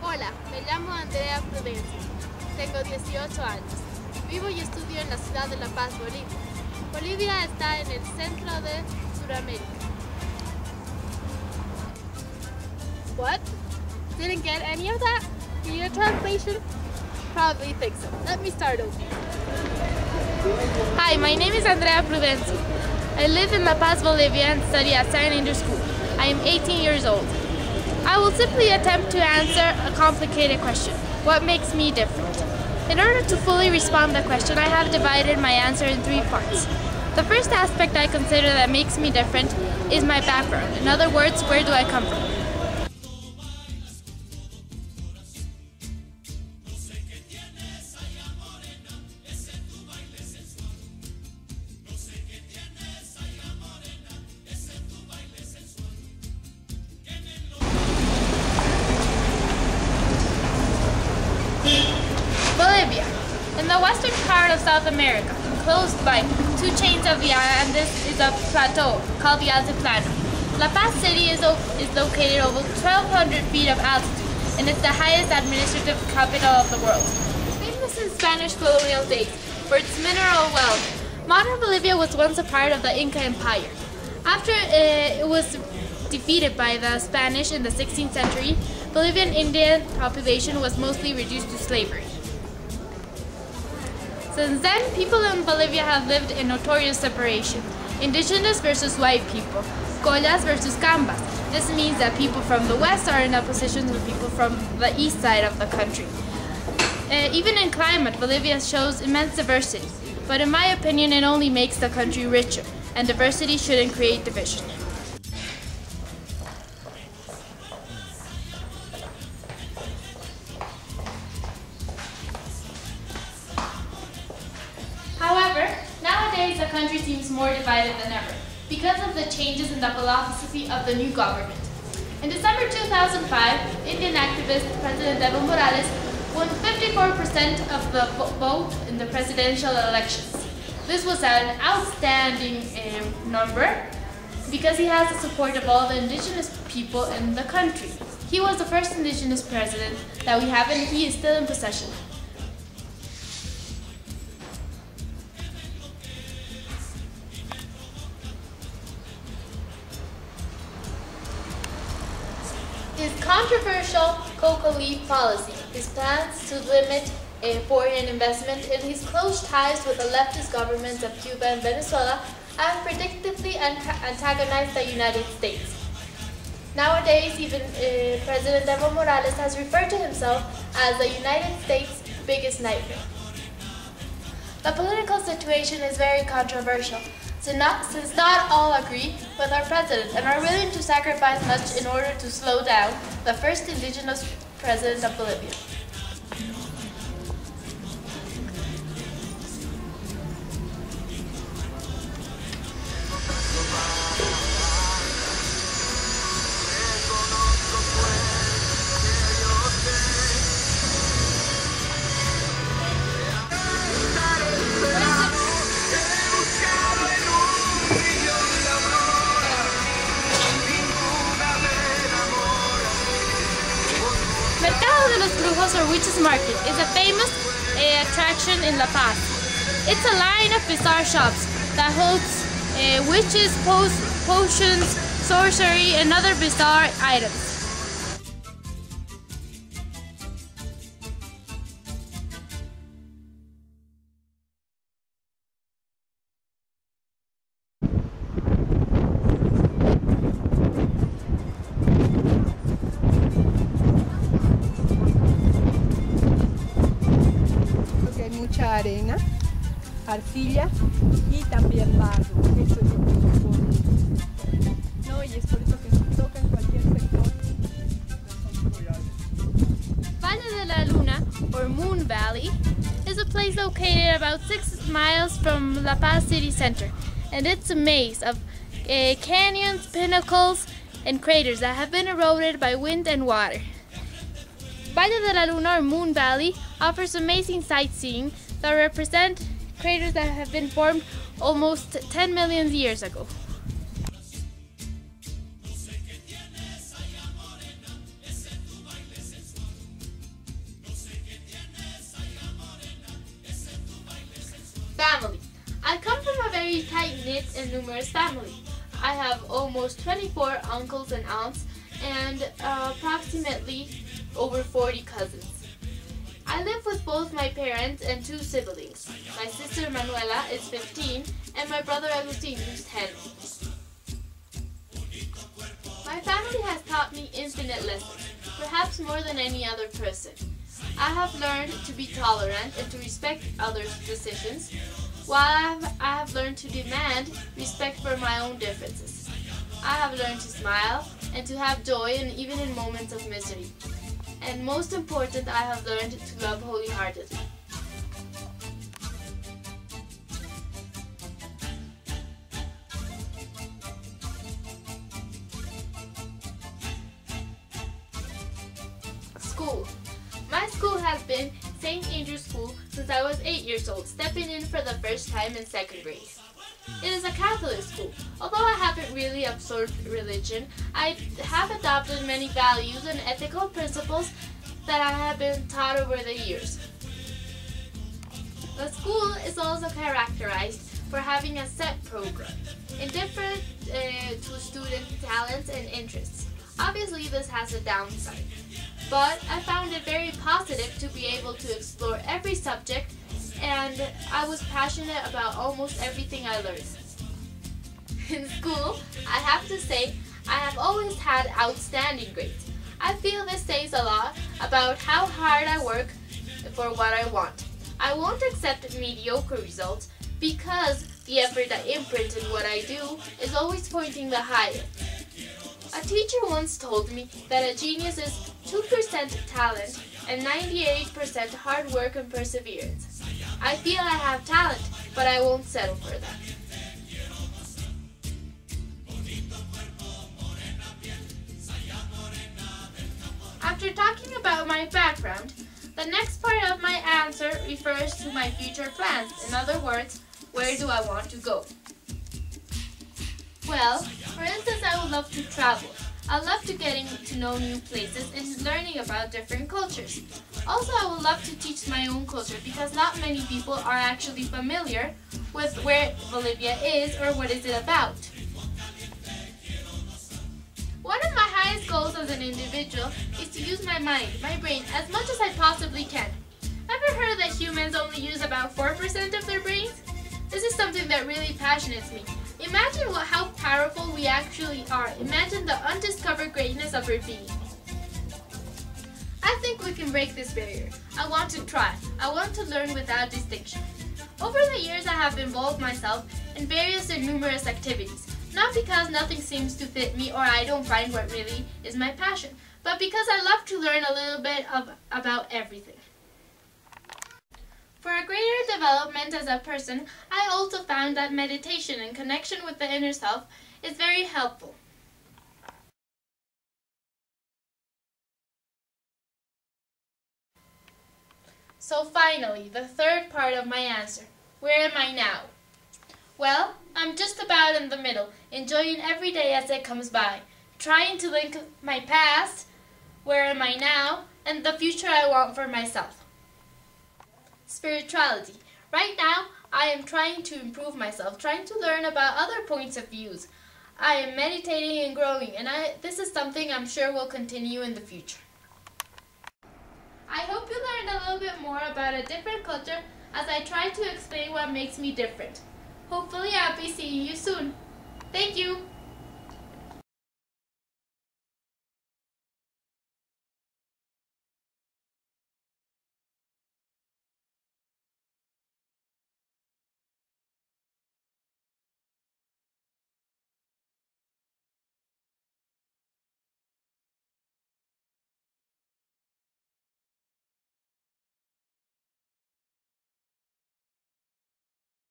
Hola, me llamo Andrea Prudencio, tengo 18 años, vivo y estudio en la ciudad de La Paz, Bolivia. Bolivia está en el centro de Sudamérica. What? Didn't get any of that? Need a translation? Probably think so. Let me start over. Hi, my name is Andrea Prudencio. I live in La Paz, Bolivia and study at San Andrews School. I am 18 years old. I will simply attempt to answer a complicated question. What makes me different? In order to fully respond to the question, I have divided my answer in 3 parts. The first aspect I consider that makes me different is my background. In other words, where do I come from? Bolivia, in the western part of South America, enclosed by 2 chains of the Andes, is a plateau called the Altiplano. La Paz City is located over 1,200 feet of altitude, and it's the highest administrative capital of the world. Famous in Spanish colonial days for its mineral wealth, modern Bolivia was once a part of the Inca Empire. After it was defeated by the Spanish in the 16th century, Bolivian Indian population was mostly reduced to slavery. Since then, people in Bolivia have lived in notorious separation. Indigenous versus white people, Collas versus Cambas. This means that people from the west are in opposition to people from the east side of the country. Even in climate, Bolivia shows immense diversity, but in my opinion it only makes the country richer, and diversity shouldn't create division. However, nowadays the country seems more divided than ever because of the changes in the philosophy of the new government. In December 2005, Indian activist President Evo Morales won 54% of the vote in the presidential elections. This was an outstanding number because he has the support of all the indigenous people in the country. He was the first indigenous president that we have, and he is still in possession. His controversial coca leaf policy, his plans to limit foreign investment, and his close ties with the leftist governments of Cuba and Venezuela have predictably antagonized the United States. Nowadays, even President Evo Morales has referred to himself as the United States' biggest nightmare. The political situation is very controversial, since not all agree with our president and are willing to sacrifice much in order to slow down the first indigenous president of Bolivia. Or Witches Market is a famous attraction in La Paz. It's a line of bizarre shops that holds witches, potions, sorcery, and other bizarre items. Arena, arcilla y también barro. Eso es lo que supone. No, y es por eso que se toca en cualquier sector. Valle de la Luna, or Moon Valley, is a place located about 6 miles from La Paz city center, and it's a maze of canyons, pinnacles, and craters that have been eroded by wind and water. Valle de la Luna, or Moon Valley, offers amazing sightseeing that represent craters that have been formed almost 10 million years ago. tight-knit and numerous family. I have almost 24 uncles and aunts and approximately over 40 cousins. I live with both my parents and 2 siblings. My sister Manuela is 15 and my brother Agustin is 10. My family has taught me infinite lessons, perhaps more than any other person. I have learned to be tolerant and to respect others' decisions, while I have learned to demand respect for my own differences. I have learned to smile and to have joy even in moments of misery. And most important, I have learned to love wholeheartedly. School. My school has been St. Andrew's School since I was 8 years old, stepping in for the first time in 2nd grade. It is a Catholic school. Although I haven't really absorbed religion, I have adopted many values and ethical principles that I have been taught over the years. The school is also characterized for having a set program, indifferent to student talents and interests. Obviously, this has a downside, but I found it very positive to be able to explore every subject, and I was passionate about almost everything I learned. In school, I have to say, I have always had outstanding grades. I feel this says a lot about how hard I work for what I want. I won't accept mediocre results because the effort I imprint in what I do is always pointing the higher. A teacher once told me that a genius is 2% talent and 98% hard work and perseverance. I feel I have talent, but I won't settle for that. After talking about my background, the next part of my answer refers to my future plans. In other words, where do I want to go? Well, for instance, I would love to travel. I love to getting to know new places and learning about different cultures. Also, I would love to teach my own culture because not many people are actually familiar with where Bolivia is or what is it about. One of my highest goals as an individual is to use my mind, my brain, as much as I possibly can. Ever heard that humans only use about 4% of their brains? This is something that really passionates me. Imagine how powerful we actually are. Imagine the undiscovered greatness of our being. I think we can break this barrier. I want to try. I want to learn without distinction. Over the years, I have involved myself in various and numerous activities. Not because nothing seems to fit me or I don't find what really is my passion, but because I love to learn a little bit about everything. For a greater development as a person, I also found that meditation and connection with the inner self is very helpful. So finally, the third part of my answer. Where am I now? Well, I'm just about in the middle, enjoying every day as it comes by, trying to link my past, where am I now, and the future I want for myself. Spirituality. Right now, I am trying to improve myself, trying to learn about other points of views. I am meditating and growing, and this is something I'm sure will continue in the future. I hope you learned a little bit more about a different culture as I try to explain what makes me different. Hopefully I'll be seeing you soon. Thank you!